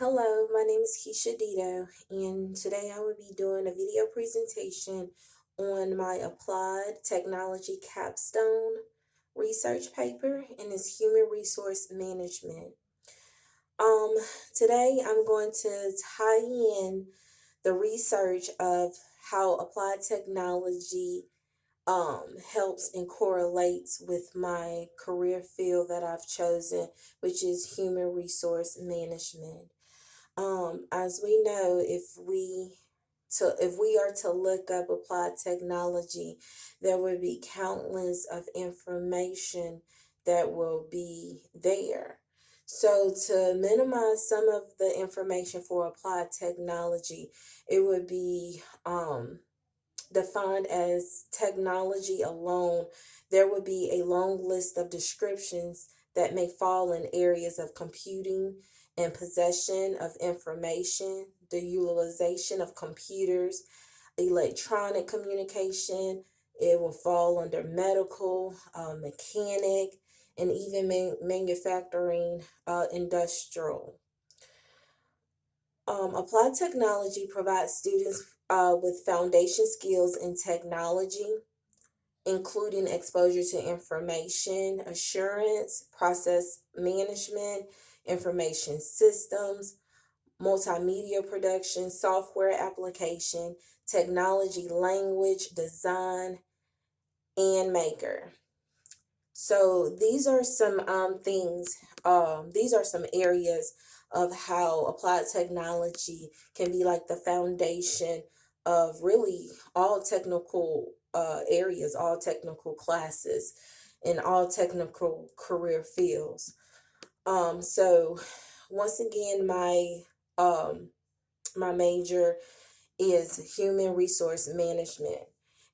Hello, my name is Keisha Dito, and today I will be doing a video presentation on my applied technology capstone research paper, and it's human resource management. Um, Today I'm going to tie in the research of how applied technology helps and correlates with my career field that I've chosen, which is human resource management. As we know, if we are to look up applied technology, there will be countless of information that will be there. So to minimize some of the information for applied technology, it would be defined as technology alone. There would be a long list of descriptions that may fall in areas of computing and possession of information, the utilization of computers, electronic communication. It will fall under medical, mechanic, and even manufacturing, industrial. Applied technology provides students with foundation skills in technology, including exposure to information assurance, process management, information systems, multimedia production, software application, technology, language, design, and maker. So these are some things, these are some areas of how applied technology can be like the foundation of really all technical areas, all technical classes, and all technical career fields. So once again, um, my major is human resource management.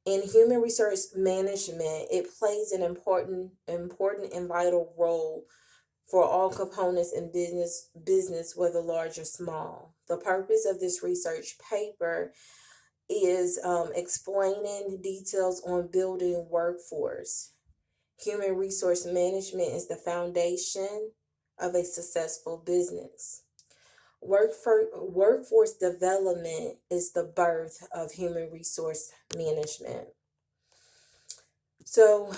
In human resource management, it plays an important and vital role for all components in business, whether large or small. The purpose of this research paper is explaining details on building workforce. Human resource management is the foundation of a successful business. Workforce development is the birth of human resource management. So,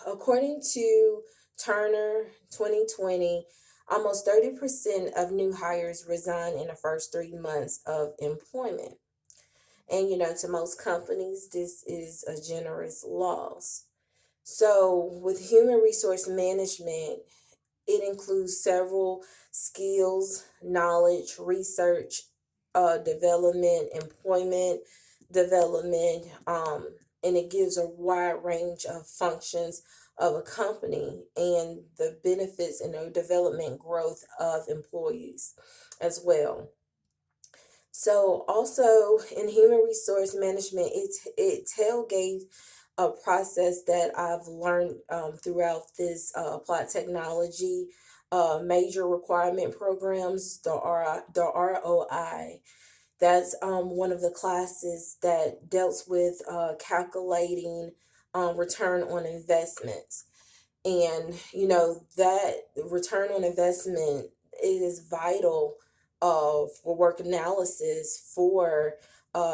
according to Turner 2020, almost 30% of new hires resign in the first 3 months of employment. And to most companies, this is a generous loss. So, with human resource management, it includes several skills, knowledge, research, development, employment development, and it gives a wide range of functions of a company and the benefits and the development growth of employees as well. So also in human resource management, it tailgates a process that I've learned throughout this applied technology major requirement programs, the ROI. That's one of the classes that deals with calculating return on investments. And that return on investment is vital for work analysis for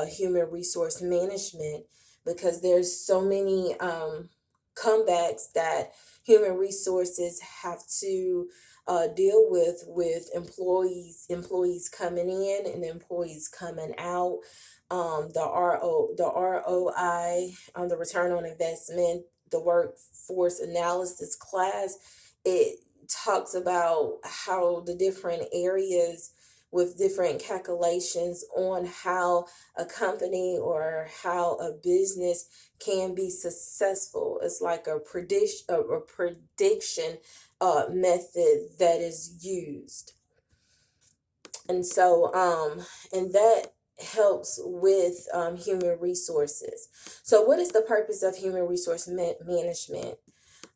human resource management, because there's so many comebacks that human resources have to deal with employees coming in and employees coming out. The ROI on the return on investment, the workforce analysis class, it talks about how the different areas with different calculations on how a company or how a business can be successful. It's like a prediction method that is used. And so and that helps with human resources. So what is the purpose of human resource management?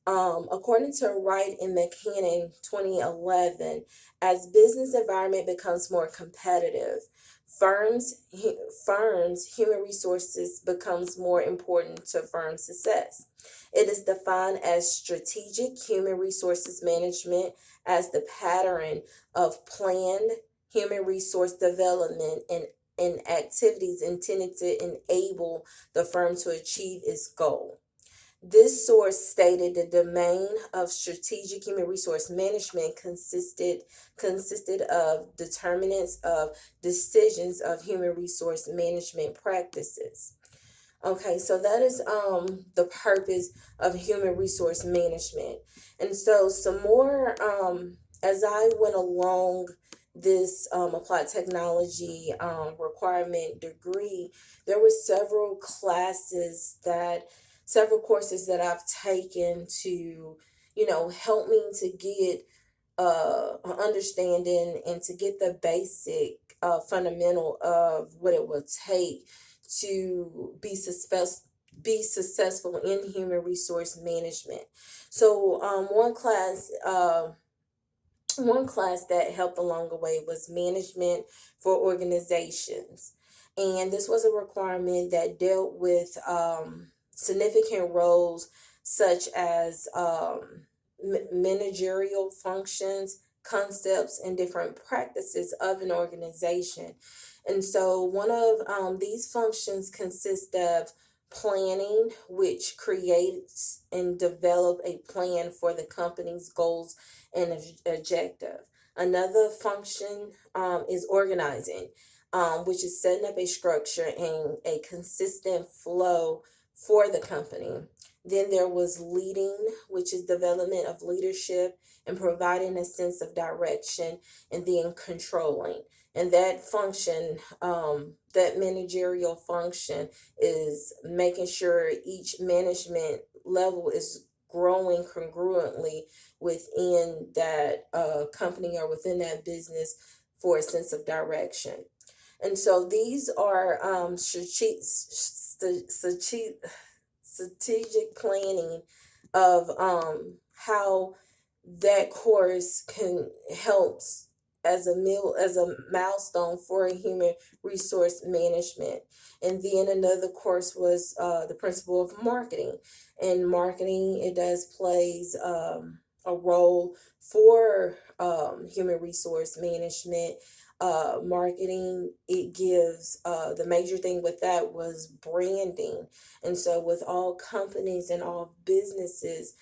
According to Wright and McKinnon 2011, as business environment becomes more competitive, firms human resources becomes more important to firm success. It is defined as strategic human resources management as the pattern of planned, human resource development and activities intended to enable the firm to achieve its goal. This source stated the domain of strategic human resource management consisted of determinants of decisions of human resource management practices. Okay, so that is the purpose of human resource management. And so some more as I went along this applied technology requirement degree, there were several courses that I've taken to, help me to get an understanding and to get the basic fundamental of what it will take to be successful in human resource management. So one class that helped along the way was management for organizations. And this was a requirement that dealt with significant roles such as managerial functions, concepts, and different practices of an organization. And so one of these functions consists of planning, which creates and develop a plan for the company's goals and objective. Another function is organizing, which is setting up a structure and a consistent flow for the company. Then there was leading, which is development of leadership and providing a sense of direction, and then controlling. And that function, that managerial function, is making sure each management level is growing congruently within that company or within that business for a sense of direction. And so these are strategic planning of how that course can help as a milestone for human resource management. And then another course was the principle of marketing. And marketing, it does plays a role for human resource management. Marketing, it gives the major thing with that was branding. And so with all companies and all businesses,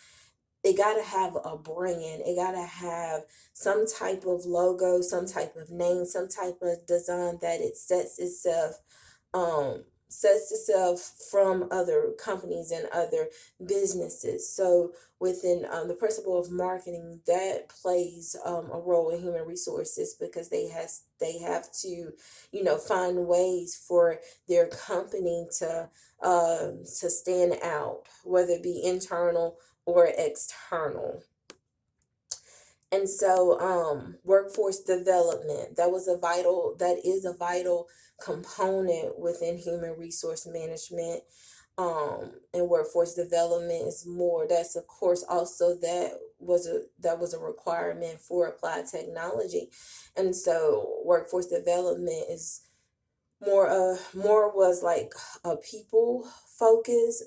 it got to have a brand. It got to have some type of logo, some type of name, some type of design that it sets itself from other companies and other businesses. So within the principle of marketing, that plays a role in human resources, because they have to, find ways for their company to stand out, whether it be internal or external. And so workforce development, that is a vital component within human resource management. And workforce development is more, that's a course also that was a requirement for applied technology. And so workforce development is more was like a people focus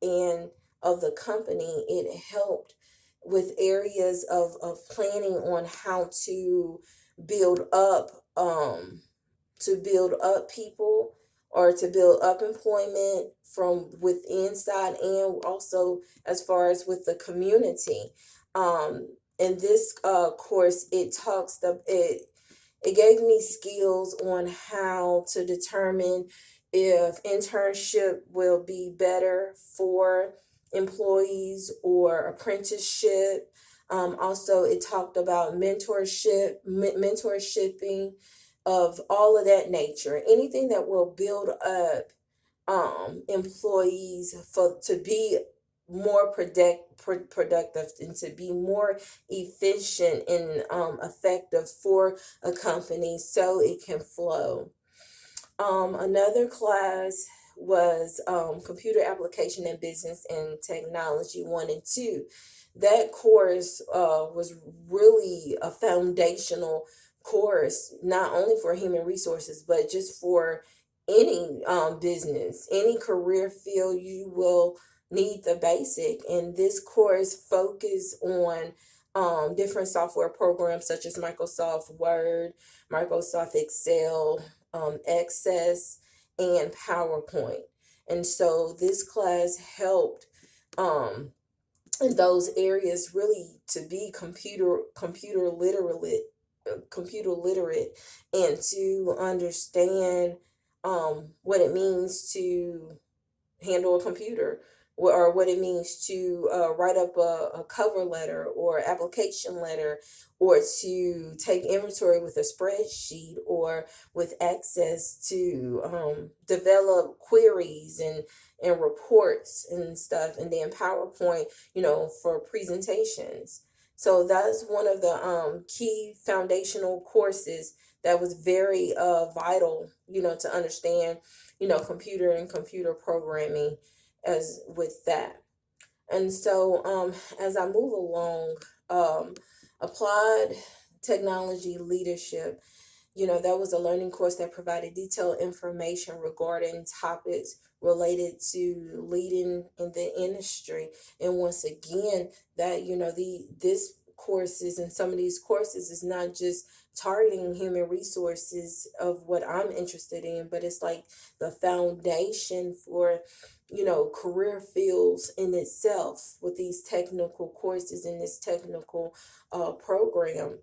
and of the company. It helped with areas of planning on how build up um to build up people, or to build up employment from within side, and also as far as with the community. In this course, it gave me skills on how to determine if internship will be better for employees or apprenticeship. Also, it talked about mentorshipping, of all of that nature. Anything that will build up employees for to be more productive and to be more efficient and effective for a company, so it can flow. Another class was computer application and business and technology 1 and 2. That course was really a foundational course, not only for human resources, but just for any business, any career field. You will need the basic. And this course focus on different software programs such as Microsoft Word, Microsoft Excel, Access, and PowerPoint. And so this class helped in those areas really to be computer literate, and to understand what it means to handle a computer, or what it means to write up a cover letter or application letter, or to take inventory with a spreadsheet, or with access to develop queries and reports and stuff, and then PowerPoint, for presentations. So that's one of the key foundational courses that was very vital, to understand, computer and computer programming as with that. And so as I move along, applied technology leadership, that was a learning course that provided detailed information regarding topics related to leading in the industry. And once again, that, this courses and some of these courses is not just targeting human resources of what I'm interested in, but it's like the foundation for, career fields in itself with these technical courses in this technical program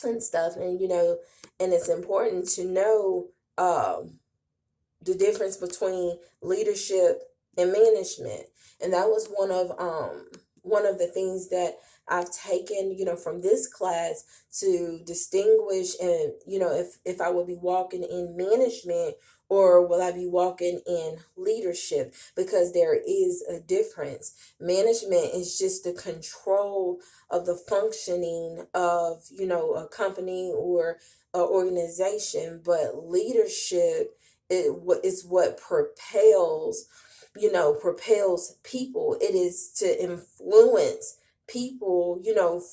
and stuff. And and it's important to know the difference between leadership and management. And that was one of the things that I've taken, from this class, to distinguish, and if I will be walking in management or will I be walking in leadership, because there is a difference. Management is just the control of the functioning of, a company or an organization, but leadership is what propels people. It is to influence people,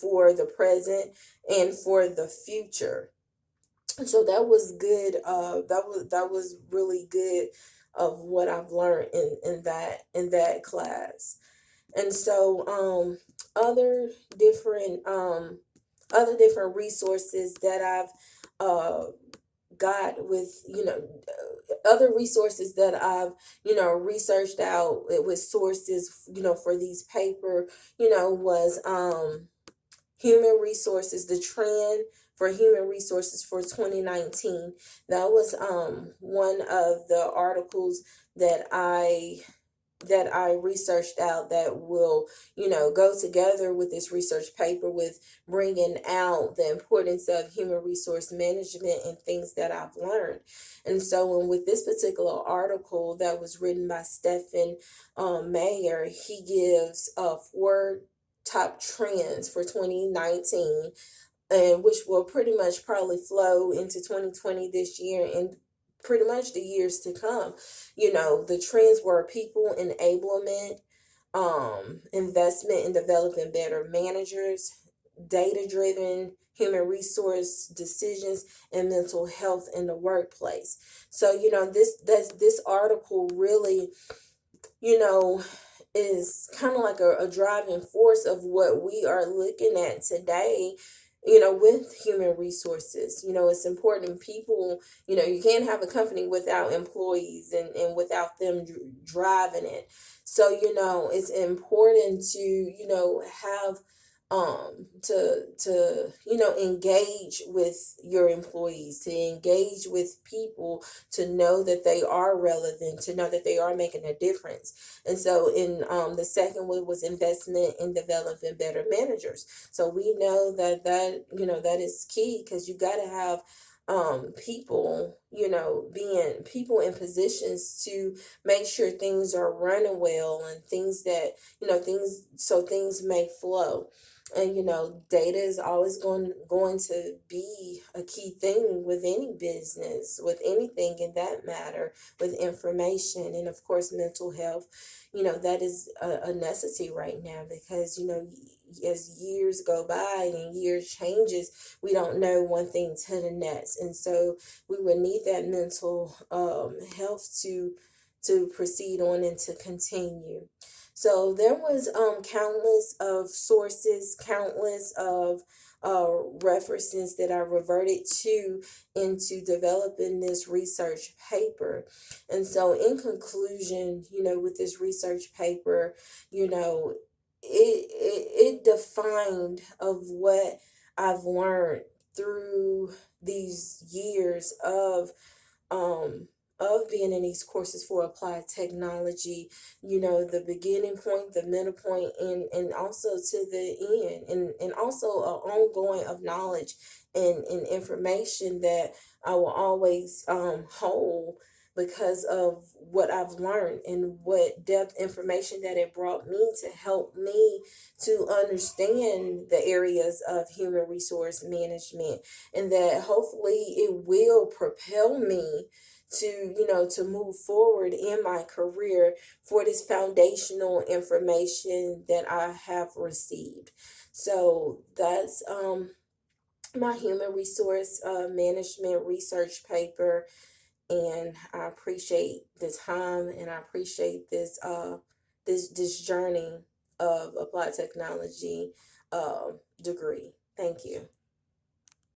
for the present and for the future. So that was good. That was really good of what I've learned in that class. And so other different resources that I've got with, other resources that I've, researched out with sources, for these paper, was human resources, the trend for human resources for 2019. That was one of the articles that I researched out, that will, go together with this research paper, with bringing out the importance of human resource management and things that I've learned. And so, with this particular article that was written by Stephen Mayer, he gives 4 top trends for 2019, and which will pretty much probably flow into 2020 this year and pretty much the years to come. The trends were people enablement, investment in developing better managers, data driven human resource decisions, and mental health in the workplace. So, this article really, you know, is kind of like a driving force of what we are looking at today, with human resources. It's important. People, you can't have a company without employees, and without them driving it. So, it's important to, have to engage with your employees, to engage with people, to know that they are relevant, to know that they are making a difference. And so, in the second one was investment in developing better managers. So we know that is key, because you got to have people, being people in positions to make sure things are running well, and things that, things may flow. And data is always going to be a key thing with any business, with anything in that matter, with information, and of course mental health. That is a necessity right now, because as years go by and years changes, we don't know one thing to the next. And so we would need that mental health to proceed on and to continue. So there was countless of sources, countless of references that I reverted to into developing this research paper. And so in conclusion, with this research paper, it defined of what I've learned through these years um of being in these courses for applied technology, the beginning point, the middle point, and also to the end, and also an ongoing of knowledge and information that I will always hold because of what I've learned and what depth information that it brought me to help me to understand the areas of human resource management, and that hopefully it will propel me to move forward in my career for this foundational information that I have received. So that's my human resource management research paper, and I appreciate the time, and I appreciate this journey of applied technology degree. Thank you.